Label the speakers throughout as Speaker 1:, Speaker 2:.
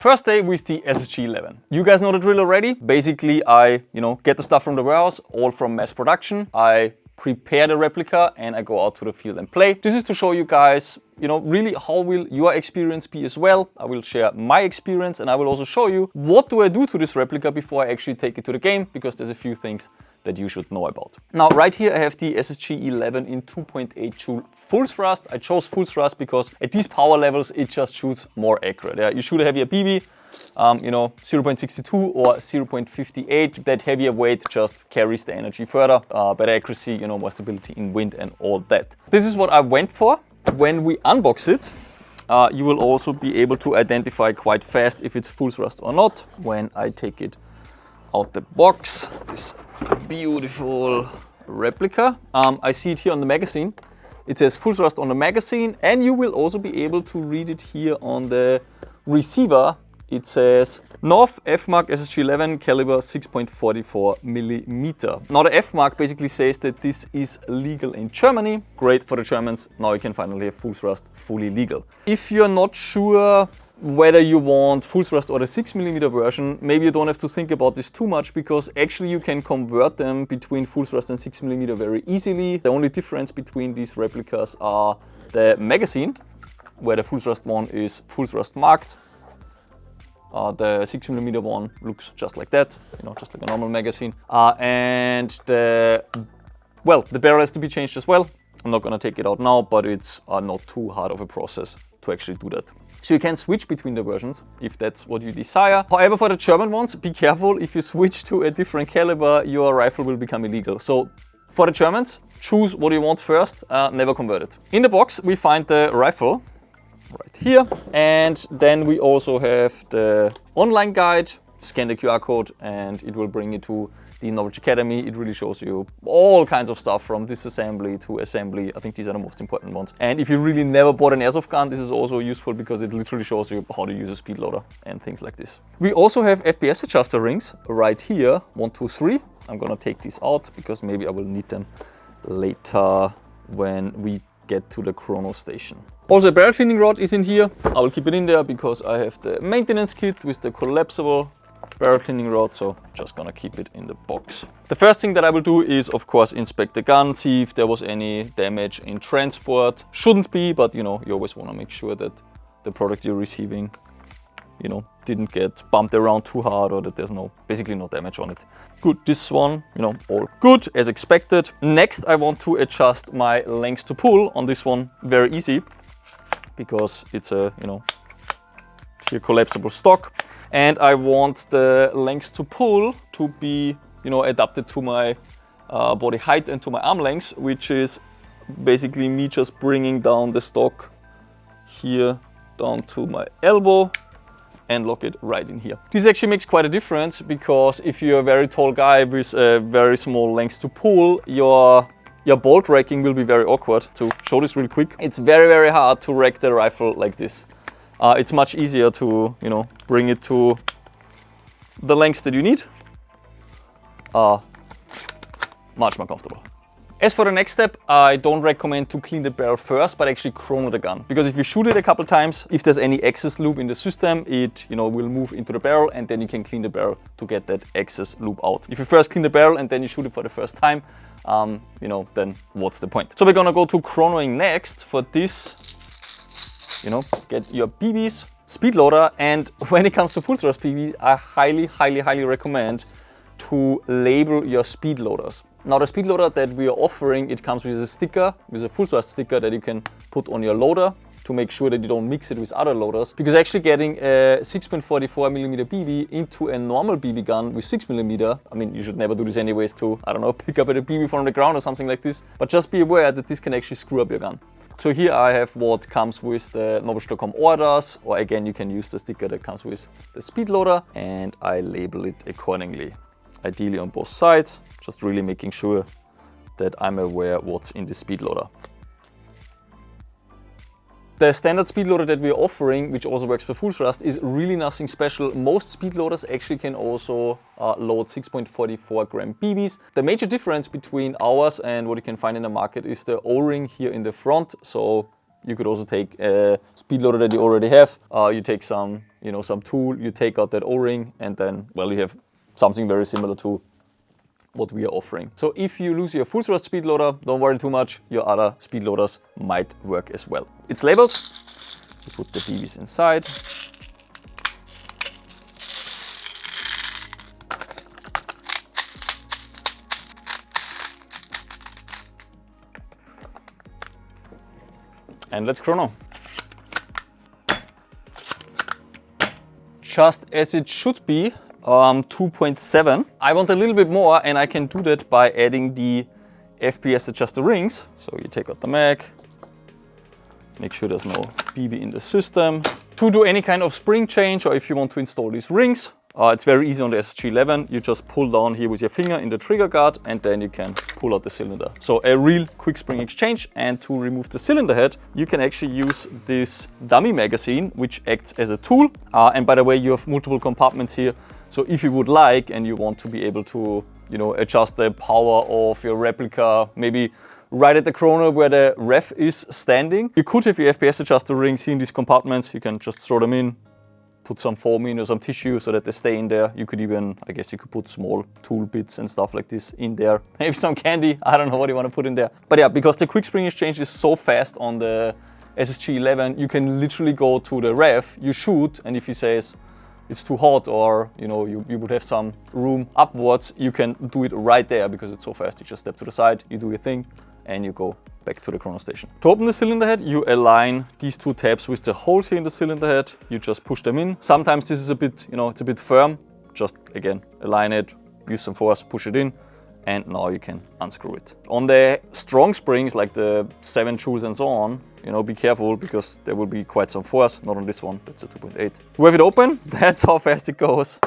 Speaker 1: First day with the SSG11. You guys know the drill already. Basically, I, get the stuff from the warehouse, all from mass production. I prepare the replica and I go out to the field and play. This is to show you guys, really how will your experience be as well. I will share my experience and I will also show you what do I do to this replica before I actually take it to the game, because there's a few things that you should know about. Now, right here I have the SSG11 in 2.8 joule Fullthrust. I chose Fullthrust because at these power levels it just shoots more accurate. Yeah? You shoot a heavier BB, 0.62 or 0.58. That heavier weight just carries the energy further. Better accuracy, more stability in wind and all that. This is what I went for. When we unbox it, you will also be able to identify quite fast if it's Fullthrust or not when I take it out the box. This beautiful replica. I see it here on the magazine. It says Fullthrust on the magazine, and you will also be able to read it here on the receiver. It says North F mark SSG11 caliber 6.44 millimeter. Now the F mark basically says that this is legal in Germany. Great for the Germans. Now you can finally have Fullthrust fully legal. If you're not sure whether you want Fullthrust or the 6mm version, maybe you don't have to think about this too much, because actually you can convert them between Fullthrust and 6mm very easily. The only difference between these replicas are the magazine, where the Fullthrust one is Fullthrust marked. The 6mm one looks just like that, just like a normal magazine. And the barrel has to be changed as well. I'm not gonna take it out now, but it's not too hard of a process to actually do that. So you can switch between the versions if that's what you desire. However, for the German ones, be careful. If you switch to a different caliber, your rifle will become illegal. So for the Germans, choose what you want first, never convert it. In the box, we find the rifle right here. And then we also have the online guide. Scan the QR code and it will bring you to the Novritsch Academy. It really shows you all kinds of stuff from disassembly to assembly. I think these are the most important ones. And if you really never bought an airsoft gun, this is also useful because it literally shows you how to use a speed loader and things like this. We also have FPS adjuster rings right here, 1, 2, 3. I'm gonna take these out because maybe I will need them later when we get to the chrono station. Also, a barrel cleaning rod is in here. I will keep it in there because I have the maintenance kit with the collapsible barrel cleaning rod, so just gonna keep it in the box. The first thing that I will do is, of course, inspect the gun, see if there was any damage in transport. Shouldn't be, but you always want to make sure that the product you're receiving, didn't get bumped around too hard, or that there's basically no damage on it. Good, this one, all good as expected. Next, I want to adjust my length to pull on this one. Very easy, because it's a, here collapsible stock. And I want the length to pull to be, adapted to my body height and to my arm length, which is basically me just bringing down the stock here down to my elbow and lock it right in here. This actually makes quite a difference, because if you're a very tall guy with a very small length to pull, your bolt racking will be very awkward. To show this real quick, it's very, very hard to rack the rifle like this. It's much easier to, bring it to the length that you need. Much more comfortable. As for the next step, I don't recommend to clean the barrel first, but actually chrono the gun. Because if you shoot it a couple times, if there's any excess lube in the system, it will move into the barrel, and then you can clean the barrel to get that excess lube out. If you first clean the barrel and then you shoot it for the first time, then what's the point? So we're gonna go to chronoing next. For this, get your BBs, speed loader, and when it comes to Fullthrust BBs, I highly, highly, highly recommend to label your speed loaders. Now, the speed loader that we are offering, it comes with a sticker, with a Fullthrust sticker that you can put on your loader to make sure that you don't mix it with other loaders. Because actually getting a 6.44mm BB into a normal BB gun with 6mm, I mean, you should never do this anyways to, pick up a BB from the ground or something like this. But just be aware that this can actually screw up your gun. So here I have what comes with the novritsch.com orders, or again, you can use the sticker that comes with the speed loader, and I label it accordingly. Ideally on both sides, just really making sure that I'm aware what's in the speed loader. The standard speed loader that we're offering, which also works for Fullthrust, is really nothing special. Most speed loaders actually can also load 6.44 gram BBs. The major difference between ours and what you can find in the market is the O-ring here in the front. So you could also take a speed loader that you already have. You take some you know, some tool, you take out that O-ring, and then, well, you have something very similar to what we are offering. So if you lose your full thrust speed loader, don't worry too much, your other speed loaders might work as well. It's labeled, you put the BBs inside. And let's chrono. Just as it should be, 2.7. I want a little bit more, and I can do that by adding the FPS adjuster rings. So you take out the mag, make sure there's no BB in the system. To do any kind of spring change, or if you want to install these rings, it's very easy on the SSG11. You just pull down here with your finger in the trigger guard, and then you can pull out the cylinder. So a real quick spring exchange. And to remove the cylinder head, you can actually use this dummy magazine, which acts as a tool. And by the way, you have multiple compartments here. So if you would like, and you want to be able to, you know, adjust the power of your replica, maybe right at the chrono where the ref is standing, you could have your FPS adjuster rings here in these compartments. You can just throw them in, put some foam in or some tissue so that they stay in there. You could even, I guess you could put small tool bits and stuff like this in there. Maybe some candy, I don't know what you want to put in there. But yeah, because the quick spring exchange is so fast on the SSG11, you can literally go to the ref, you shoot, and if he says it's too hot, or you know, you would have some room upwards, you can do it right there because it's so fast. You just step to the side, you do your thing, and you go back to the chrono station. To open the cylinder head, you align these two tabs with the holes here in the cylinder head. You just push them in. Sometimes this is a bit, you know, it's a bit firm. Just again, align it, use some force, push it in, and now you can unscrew it. On the strong springs, like the 7 joules and so on, you know, be careful because there will be quite some force. Not on this one, that's a 2.8. To have it open, that's how fast it goes.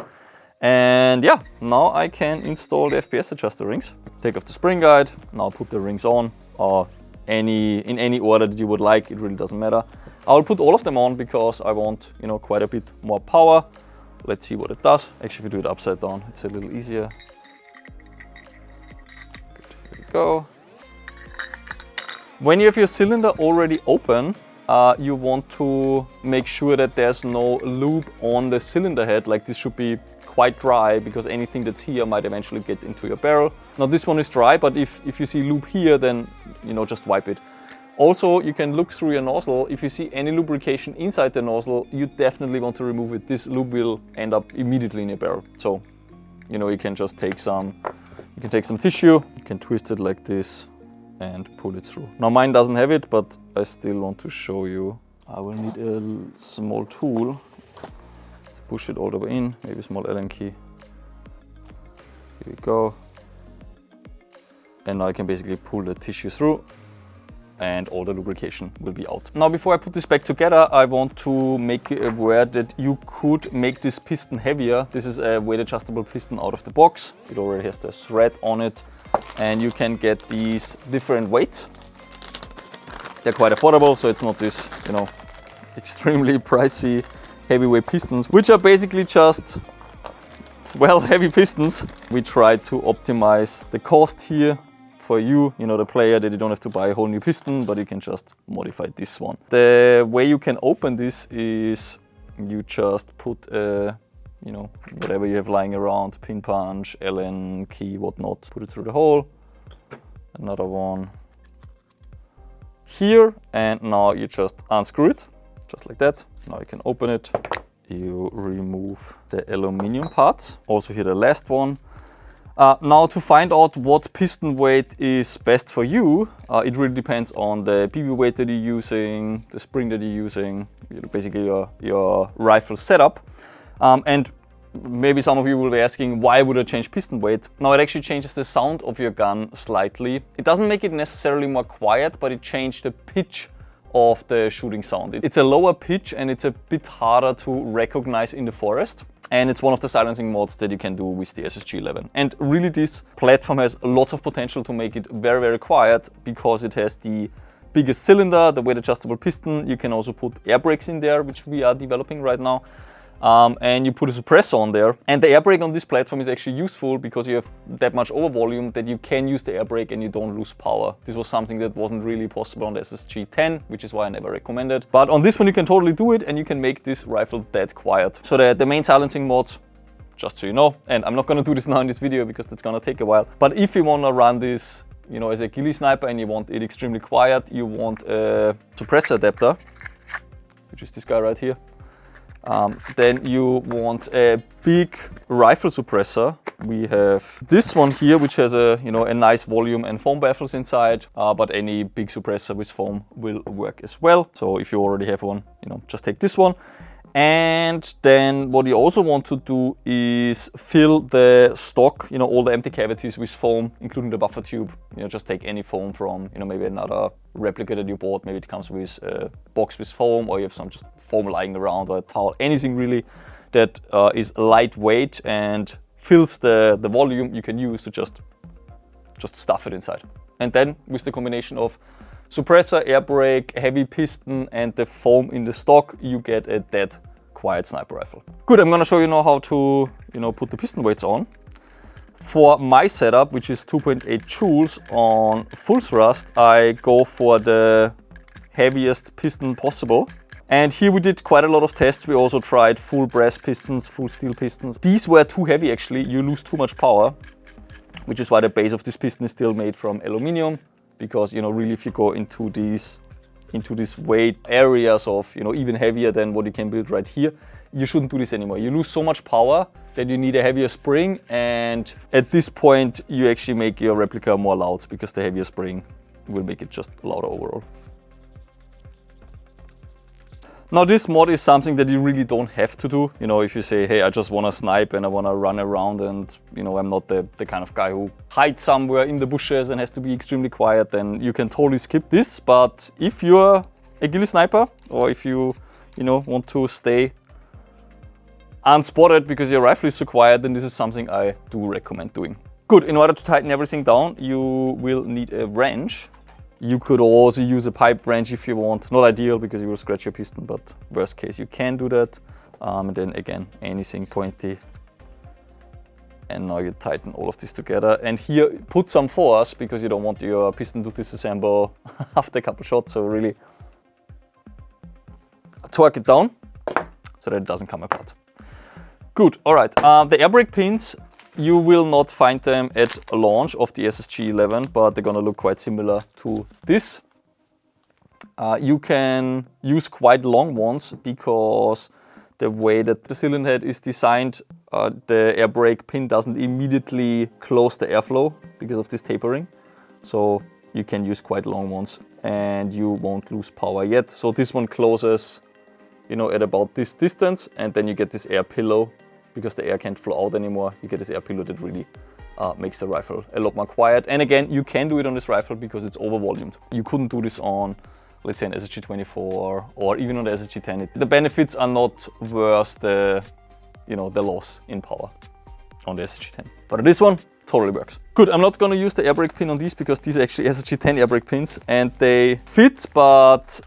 Speaker 1: And yeah, now I can install the FPS adjuster rings. Take off the spring guide, now put the rings on, or in any order that you would like, it really doesn't matter. I will put all of them on because I want, you know, quite a bit more power. Let's see what it does. Actually, if we do it upside down, it's a little easier. Good, here we go. When you have your cylinder already open, you want to make sure that there's no lube on the cylinder head. Like, this should be quite dry because anything that's here might eventually get into your barrel. Now this one is dry, but if you see lube here, then, you know, just wipe it. Also, you can look through your nozzle. If you see any lubrication inside the nozzle, you definitely want to remove it. This lube will end up immediately in your barrel. So, you know, you can just take some tissue, you can twist it like this and pull it through. Now mine doesn't have it, but I still want to show you. I will need a small tool. Push it all the way in, maybe a small Allen key. Here we go. And now I can basically pull the tissue through and all the lubrication will be out. Now before I put this back together, I want to make you aware that you could make this piston heavier. This is a weight adjustable piston out of the box. It already has the thread on it, and you can get these different weights. They're quite affordable, so it's not this, you know, extremely pricey heavyweight pistons, which are basically just, well, heavy pistons. We try to optimize the cost here for you, you know, the player, that you don't have to buy a whole new piston, but you can just modify this one. The way you can open this is you just put a, you know, whatever you have lying around, pin punch, Allen key, whatnot, put it through the hole. Another one here, and now you just unscrew it, just like that. Now you can open it. You remove the aluminum parts. Also here the last one. Now to find out what piston weight is best for you, it really depends on the BB weight that you're using, the spring that you're using, basically your rifle setup. And maybe some of you will be asking, why would I change piston weight? Now it actually changes the sound of your gun slightly. It doesn't make it necessarily more quiet, but it changed the pitch of the shooting sound. It's a lower pitch and it's a bit harder to recognize in the forest. And it's one of the silencing mods that you can do with the SSG11. And really this platform has lots of potential to make it very, very quiet because it has the biggest cylinder, the weight adjustable piston. You can also put air brakes in there, which we are developing right now. and you put a suppressor on there. And the air brake on this platform is actually useful because you have that much over volume that you can use the air brake and you don't lose power. This was something that wasn't really possible on the SSG10, which is why I never recommended. But on this one you can totally do it, and you can make this rifle dead quiet. So the main silencing mods, just so you know, and I'm not gonna do this now in this video because that's gonna take a while, but if you wanna run this, you know, as a ghillie sniper and you want it extremely quiet, you want a suppressor adapter, which is this guy right here. Then you want a big rifle suppressor. We have this one here, which has a nice volume and foam baffles inside, but any big suppressor with foam will work as well. So if you already have one, just take this one. And then what you also want to do is fill the stock, all the empty cavities with foam, including the buffer tube. Just take any foam from, maybe another replica that you bought. Maybe it comes with a box with foam, or you have some just foam lying around, or a towel, anything really that is lightweight and fills the volume you can use to just stuff it inside. And then with the combination of suppressor, air brake, heavy piston, and the foam in the stock, you get a dead quiet sniper rifle. Good, I'm gonna show you now how to put the piston weights on. For my setup, which is 2.8 joules on Fullthrust, I go for the heaviest piston possible. And here we did quite a lot of tests. We also tried full brass pistons, full steel pistons. These were too heavy actually, you lose too much power, which is why the base of this piston is still made from aluminium. Because really, if you go into these weight areas of even heavier than what you can build right here, you shouldn't do this anymore. You lose so much power that you need a heavier spring, and at this point you actually make your replica more loud because the heavier spring will make it just louder overall. Now this mod is something that you really don't have to do. If you say, hey, I just want to snipe and I want to run around and I'm not the kind of guy who hides somewhere in the bushes and has to be extremely quiet, then you can totally skip this. But if you're a ghillie sniper, or if you want to stay unspotted because your rifle is so quiet, then this is something I do recommend doing. Good, in order to tighten everything down, you will need a wrench. You could also use a pipe wrench if you want. Not ideal because you will scratch your piston, but worst case you can do that. And then again, anything pointy. And now you tighten all of this together. And here, put some force because you don't want your piston to disassemble after a couple shots. So really torque it down so that it doesn't come apart. Good, all right. The air brake pins, you will not find them at launch of the SSG11, but they're gonna look quite similar to this. You can use quite long ones because the way that the cylinder head is designed, the air brake pin doesn't immediately close the airflow because of this tapering. So you can use quite long ones and you won't lose power yet. So this one closes, at about this distance, and then you get this air pillow. Because the air can't flow out anymore, you get this air pillow that really makes the rifle a lot more quiet. And again, you can do it on this rifle because it's over-volumed. You couldn't do this on, let's say, an SSG24 or even on the SSG10. The benefits are not worth the loss in power on the SSG10. But on this one, totally works. Good, I'm not gonna use the air brake pin on these because these are actually SSG10 air brake pins and they fit, but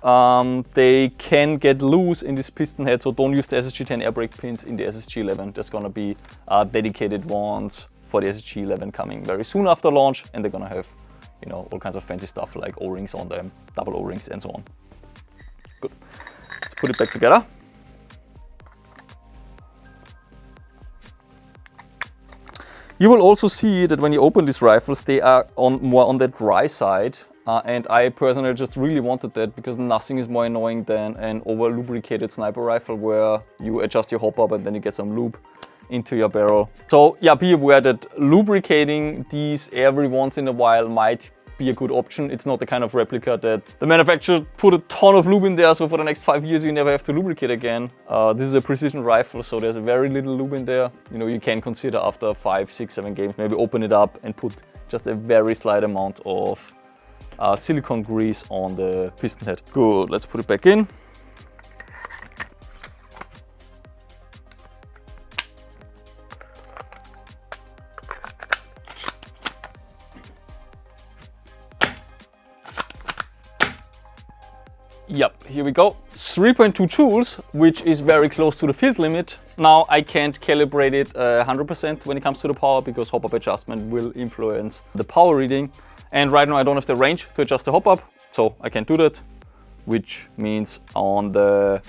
Speaker 1: they can get loose in this piston head, so don't use the SSG10 air brake pins in the SSG11. There's gonna be dedicated ones for the SSG11 coming very soon after launch, and they're gonna have all kinds of fancy stuff like O-rings on them, double O-rings and so on. Good, let's put it back together. You will also see that when you open these rifles, they are more on the dry side. And I personally just really wanted that because nothing is more annoying than an over-lubricated sniper rifle where you adjust your hop up and then you get some lube into your barrel. So yeah, be aware that lubricating these every once in a while might be a good option. It's not the kind of replica that the manufacturer put a ton of lube in there, so for the next 5 years you never have to lubricate again. This is a precision rifle, so there's very little lube in there. You can consider after 5, 6, 7 games, maybe open it up and put just a very slight amount of silicone grease on the piston head. Good, let's put it back in. Yep, here we go. 3.2 joules, which is very close to the field limit. Now I can't calibrate it 100% when it comes to the power because hop-up adjustment will influence the power reading. And right now I don't have the range to adjust the hop-up, so I can't do that, which means on the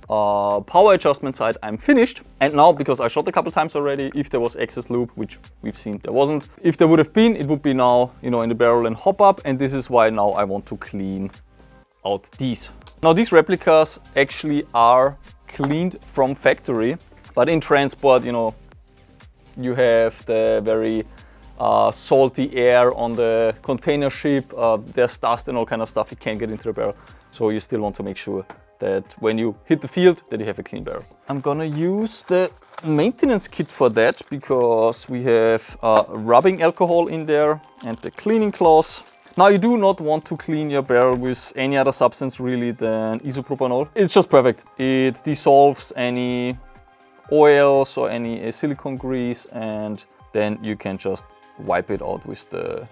Speaker 1: power adjustment side I'm finished. And now, because I shot a couple times already, if there was excess loop, which we've seen there wasn't, if there would have been, it would be now, you know, in the barrel and hop-up, and this is why now I want to clean out these. Now these replicas actually are cleaned from factory, but in transport, you know, you have the very salty air on the container ship, there's dust and all kind of stuff, you can't get into the barrel. So you still want to make sure that when you hit the field, that you have a clean barrel. I'm gonna use the maintenance kit for that because we have rubbing alcohol in there and the cleaning cloths. Now you do not want to clean your barrel with any other substance really than isopropanol. It's just perfect. It dissolves any oils or any silicone grease, and then you can just wipe it out with the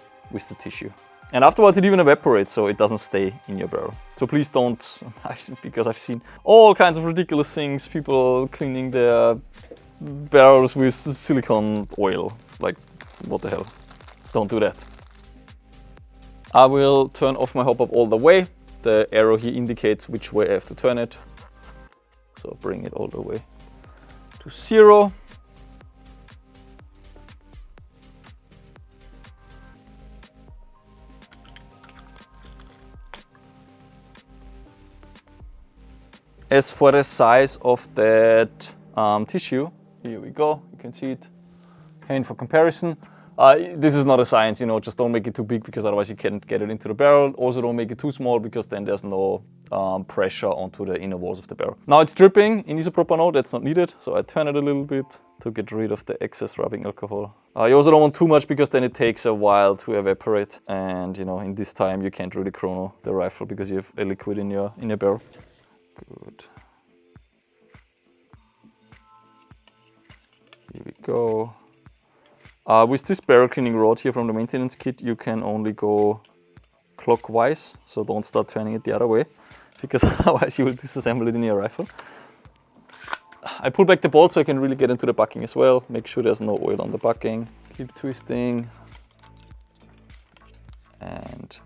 Speaker 1: tissue. And afterwards it even evaporates, so it doesn't stay in your barrel. So please don't, because I've seen all kinds of ridiculous things, people cleaning their barrels with silicone oil. Like, what the hell? Don't do that. I will turn off my hop-up all the way. The arrow here indicates which way I have to turn it. So bring it all the way to 0. As for the size of that tissue, here we go, you can see it, and for comparison, this is not a science, you know, just don't make it too big because otherwise you can't get it into the barrel. Also don't make it too small because then there's no pressure onto the inner walls of the barrel. Now it's dripping in isopropanol, that's not needed, so I turn it a little bit to get rid of the excess rubbing alcohol. You also don't want too much because then it takes a while to evaporate, and you know, in this time you can't really chrono the rifle because you have a liquid in your barrel. Good. Here we go. With this barrel cleaning rod here from the maintenance kit, you can only go clockwise, so don't start turning it the other way, because otherwise you will disassemble it in your rifle. I pull back the bolt so I can really get into the bucking as well. Make sure there's no oil on the bucking. Keep twisting. And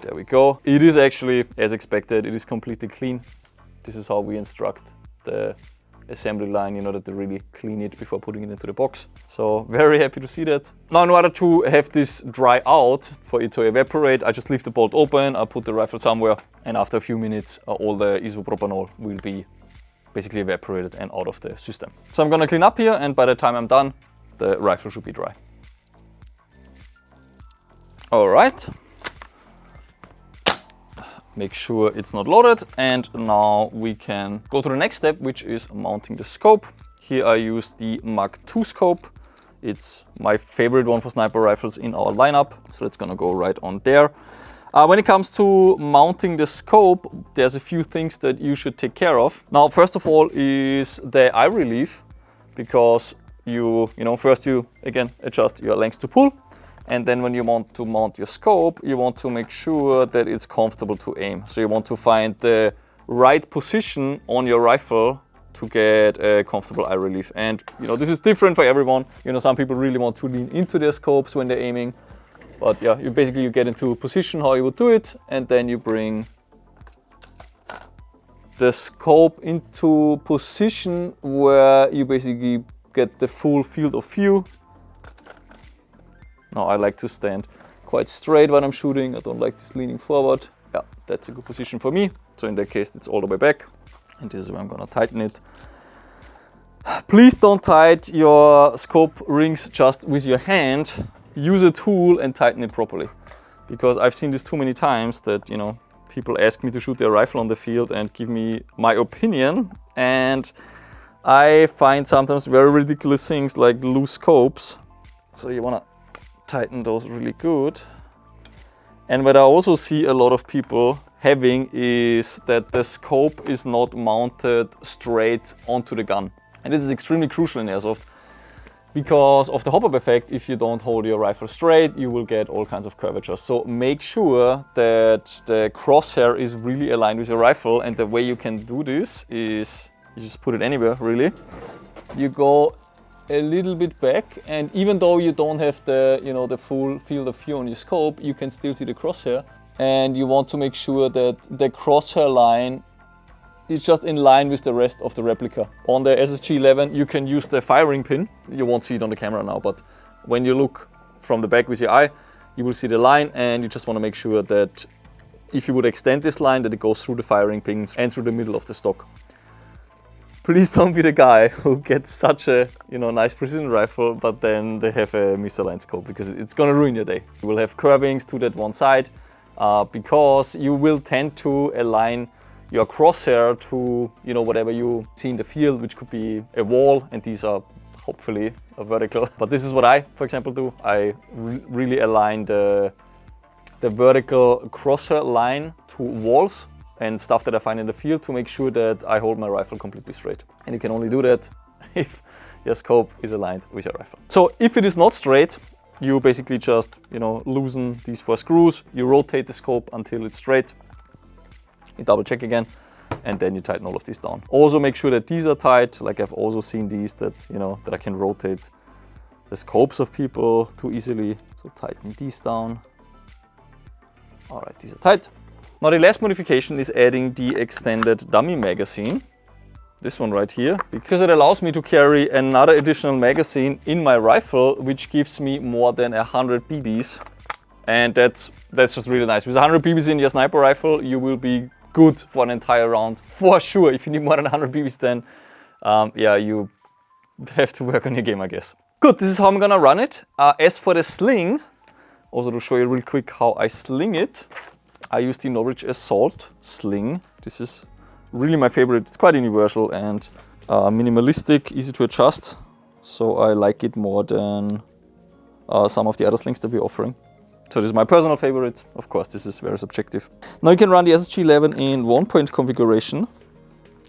Speaker 1: there we go. It is actually, as expected, it is completely clean. This is how we instruct the assembly line, you know, that they really clean it before putting it into the box. So very happy to see that. Now in order to have this dry out, for it to evaporate, I just leave the bolt open, I put the rifle somewhere, and after a few minutes all the isopropanol will be basically evaporated and out of the system. So I'm gonna clean up here, and by the time I'm done, the rifle should be dry. All right. Make sure it's not loaded, and now we can go to the next step, which is mounting the scope. Here I use the Mark II scope. It's my favorite one for sniper rifles in our lineup, so it's gonna go right on there. When it comes to mounting the scope, there's a few things that you should take care of. Now, first of all is the eye relief, because you know, first you again adjust your length to pull. And then when you want to mount your scope, you want to make sure that it's comfortable to aim. So you want to find the right position on your rifle to get a comfortable eye relief. And you know, this is different for everyone. You know, some people really want to lean into their scopes when they're aiming. But yeah, you get into a position how you would do it, and then you bring the scope into position where you basically get the full field of view. Now I like to stand quite straight when I'm shooting. I don't like this leaning forward. Yeah, that's a good position for me. So in that case, it's all the way back. And this is where I'm gonna tighten it. Please don't tighten your scope rings just with your hand. Use a tool and tighten it properly. Because I've seen this too many times that, you know, people ask me to shoot their rifle on the field and give me my opinion. And I find sometimes very ridiculous things like loose scopes. So you wanna tighten those really good. And what I also see a lot of people having is that the scope is not mounted straight onto the gun. And this is extremely crucial in Airsoft because of the hop-up effect. If you don't hold your rifle straight, you will get all kinds of curvatures. So make sure that the crosshair is really aligned with your rifle, and the way you can do this is you just put it anywhere really. You go a little bit back, and even though you don't have the, you know, the full field of view on your scope, you can still see the crosshair, and you want to make sure that the crosshair line is just in line with the rest of the replica. On the SSG11 you can use the firing pin. You won't see it on the camera now, but when you look from the back with your eye, you will see the line, and you just want to make sure that if you would extend this line, that it goes through the firing pins and through the middle of the stock. Please don't be the guy who gets such a, you know, nice precision rifle, but then they have a misaligned scope, because it's gonna ruin your day. You will have curvings to that one side, because you will tend to align your crosshair to, you know, whatever you see in the field, which could be a wall, and these are hopefully a vertical. But this is what I, for example, do. I really align the vertical crosshair line to walls and stuff that I find in the field to make sure that I hold my rifle completely straight. And you can only do that if your scope is aligned with your rifle. So if it is not straight, you basically just, you know, loosen these 4 screws, you rotate the scope until it's straight, you double check again, and then you tighten all of these down. Also make sure that these are tight. Like I've also seen these that, you know, that I can rotate the scopes of people too easily. So tighten these down. All right, these are tight. Now the last modification is adding the extended dummy magazine. This one right here, because it allows me to carry another additional magazine in my rifle, which gives me more than 100 BBs. And that's just really nice. With 100 BBs in your sniper rifle, you will be good for an entire round. For sure, if you need more than 100 BBs, then yeah, you have to work on your game, I guess. Good, this is how I'm gonna run it. As for the sling, also to show you real quick how I sling it, I use the Novritsch Assault Sling. This is really my favorite. It's quite universal and minimalistic, easy to adjust. So I like it more than some of the other slings that we're offering. So this is my personal favorite. Of course, this is very subjective. Now you can run the SSG11 in 1-point configuration.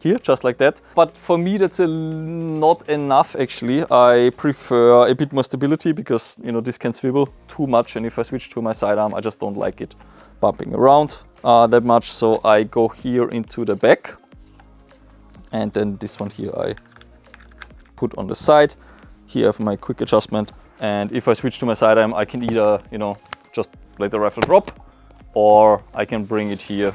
Speaker 1: Here, just like that. But for me, that's not enough actually. I prefer a bit more stability, because, you know, this can swivel too much, and if I switch to my sidearm, I just don't like it bumping around that much. So I go here into the back, and then this one here I put on the side. Here I have my quick adjustment, and if I switch to my sidearm, I can either, you know, just let the rifle drop, or I can bring it here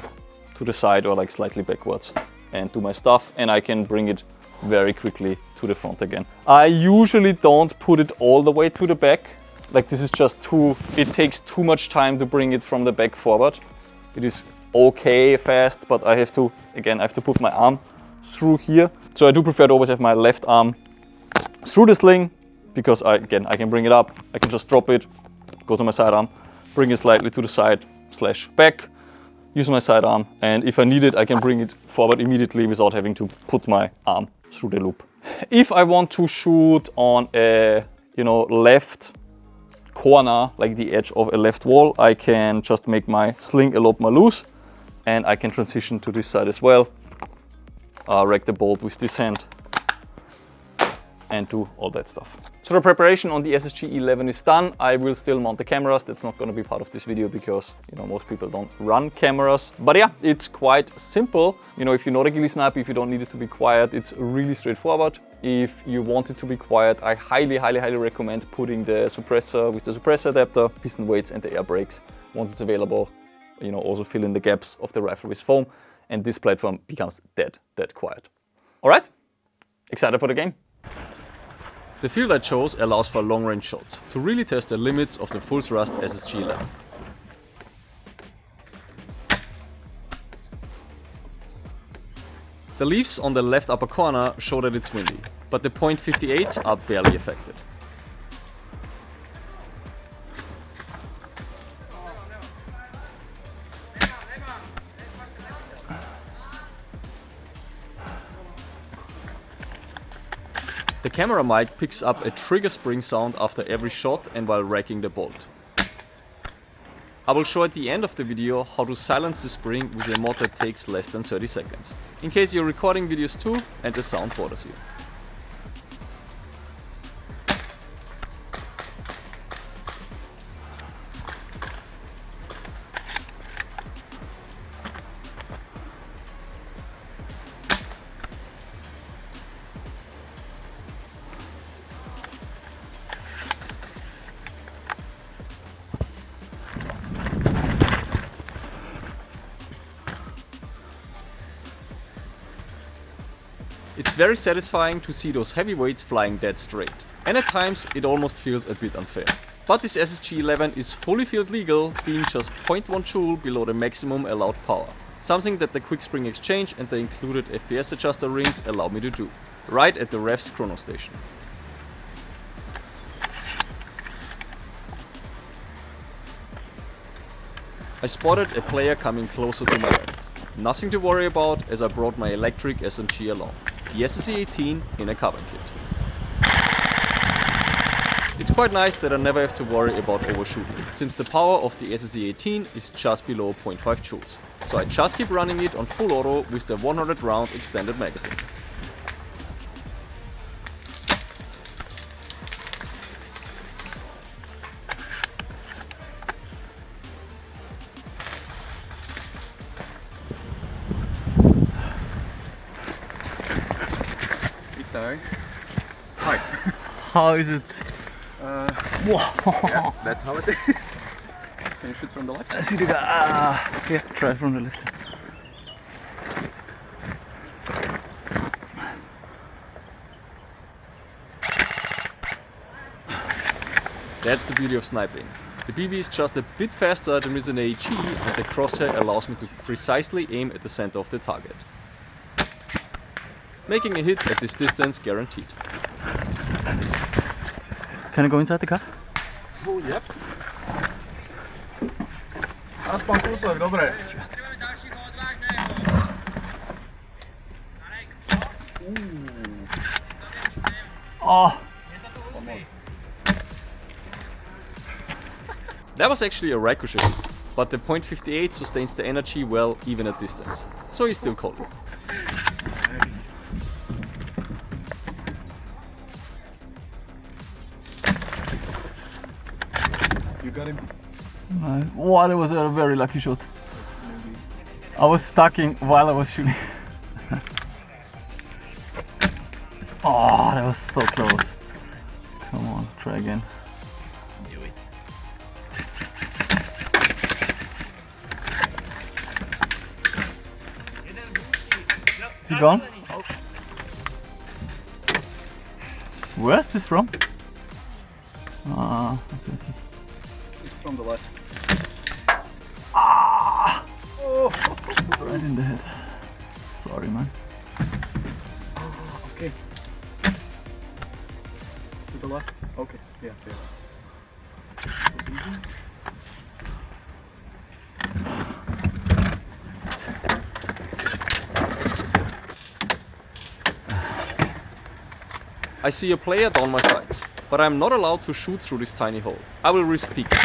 Speaker 1: to the side or like slightly backwards and do my stuff, and I can bring it very quickly to the front again. I usually don't put it all the way to the back. Like this is just it takes too much time to bring it from the back forward. It is okay fast, but I have to put my arm through here. So I do prefer to always have my left arm through the sling, because I can bring it up, I can just drop it, go to my sidearm, bring it slightly to the side / back, use my sidearm, and if I need it, I can bring it forward immediately without having to put my arm through the loop. If I want to shoot on a, you know, left corner, like the edge of a left wall, I can just make my sling a lot more loose, and I can transition to this side as well, rack the bolt with this hand, and do all that stuff. So the preparation on the SSG11 is done. I will still mount the cameras. That's not going to be part of this video because, you know, most people don't run cameras. But yeah, it's quite simple. You know, if you know the ghillie sniper, if you don't need it to be quiet, it's really straightforward. If you want it to be quiet, I highly recommend putting the suppressor with the suppressor adapter, piston weights and the air brakes. Once it's available, you know, also fill in the gaps of the rifle with foam, and this platform becomes dead quiet. All right, excited for the game? The field I chose allows for long-range shots, to really test the limits of the Fullthrust SSG11. The leaves on the left upper corner show that it's windy, but the .58s are barely affected. The camera mic picks up a trigger spring sound after every shot and while racking the bolt. I will show at the end of the video how to silence the spring with a mod that takes less than 30 seconds, in case you're recording videos too and the sound bothers you. very satisfying to see those heavyweights flying dead straight. And at times it almost feels a bit unfair. But this SSG11 is fully field legal, being just 0.1 joule below the maximum allowed power. Something that the quick spring exchange and the included FPS adjuster rings allow me to do, right at the ref's chrono station. I spotted a player coming closer to my left. Nothing to worry about as I brought my electric SMG along, the SSG18 in a carbine kit. It's quite nice that I never have to worry about overshooting, since the power of the SSG18 is just below 0.5 joules. So I just keep running it on full auto with the 100 round extended magazine.
Speaker 2: Hi.
Speaker 3: How is it?
Speaker 2: Yeah, that's how it is. Can you shoot from the left?
Speaker 3: I see the guy. Yeah, try from the left.
Speaker 1: That's the beauty of sniping. The BB is just a bit faster than with an AEG and the crosshair allows me to precisely aim at the center of the target. Making a hit at this distance guaranteed.
Speaker 3: Can I go inside the car?
Speaker 2: Oh, yep. Aspoň kúsok, dobre.
Speaker 3: Oh,
Speaker 1: That was actually a ricochet hit, but the .58 sustains the energy well even at distance, so he still called it.
Speaker 2: You got him?
Speaker 3: wow, that was a very lucky shot. I was stacking while I was shooting. Oh, that was so close. Come on, try again. Is he gone? Where's this from? Ah, okay.
Speaker 2: It's from the left.
Speaker 3: Ah! Oh, right in the head. Sorry, man.
Speaker 2: Okay. To the left? Okay, yeah. That's easy.
Speaker 1: I see a player down my sights, but I'm not allowed to shoot through this tiny hole. I will risk peeking.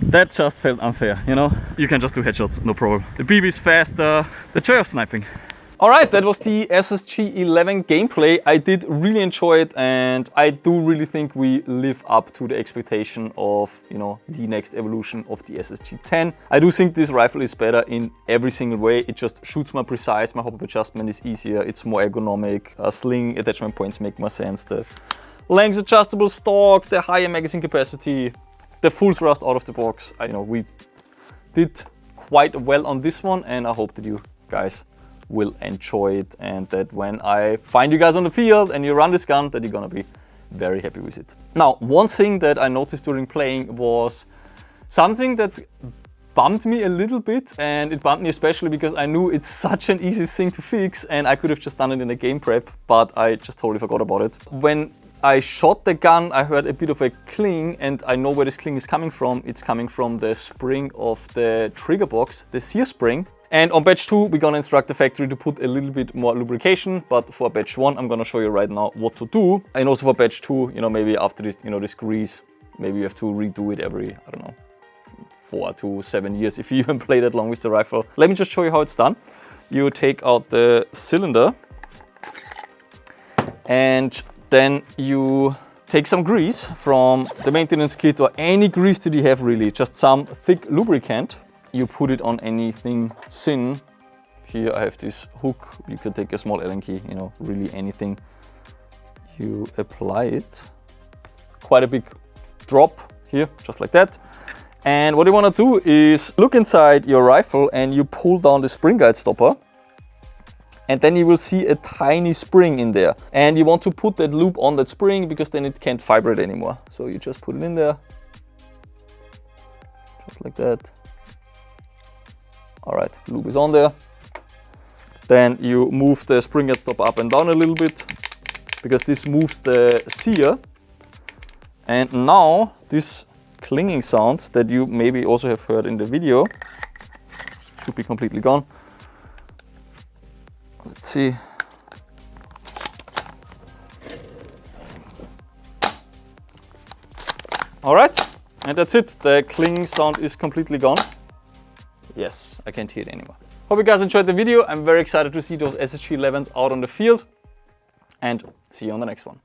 Speaker 3: That just felt unfair, you know? You can just do headshots, no problem. The BB is faster, the joy of sniping.
Speaker 1: Alright, that was the SSG11 gameplay. I did really enjoy it and I do really think we live up to the expectation of, you know, the next evolution of the SSG10. I do think this rifle is better in every single way. It just shoots more precise, my hop-up adjustment is easier, it's more ergonomic, sling attachment points make more sense, the length adjustable stock, the higher magazine capacity, the full thrust out of the box. You know, we did quite well on this one and I hope that you guys will enjoy it and that when I find you guys on the field and you run this gun that you're gonna be very happy with it. Now, one thing that I noticed during playing was something that bumped me a little bit, and it bumped me especially because I knew it's such an easy thing to fix and I could have just done it in a game prep, but I just totally forgot about it. When I shot the gun, I heard a bit of a cling and I know where this cling is coming from. It's coming from the spring of the trigger box, the sear spring. And on batch 2, we're gonna instruct the factory to put a little bit more lubrication, but for batch 1, I'm gonna show you right now what to do. And also for batch 2, you know, maybe after this, you know, this grease, maybe you have to redo it every, I don't know, 4 to 7 years if you even play that long with the rifle. Let me just show you how it's done. You take out the cylinder and then you take some grease from the maintenance kit or any grease that you have really, just some thick lubricant. You put it on anything thin. Here I have this hook. You can take a small Allen key, you know, really anything. You apply it quite a big drop here, just like that. And what you want to do is look inside your rifle and you pull down the spring guide stopper. And then you will see a tiny spring in there. And you want to put that loop on that spring because then it can't vibrate anymore. So you just put it in there. Just like that. All right, loop is on there. Then you move the spring guide stopper up and down a little bit because this moves the sear. And now this clinging sound that you maybe also have heard in the video should be completely gone. Let's see. All right, and that's it. The clinging sound is completely gone. Yes, I can't hear it anymore. Hope you guys enjoyed the video. I'm very excited to see those SSG11s out on the field, and see you on the next one.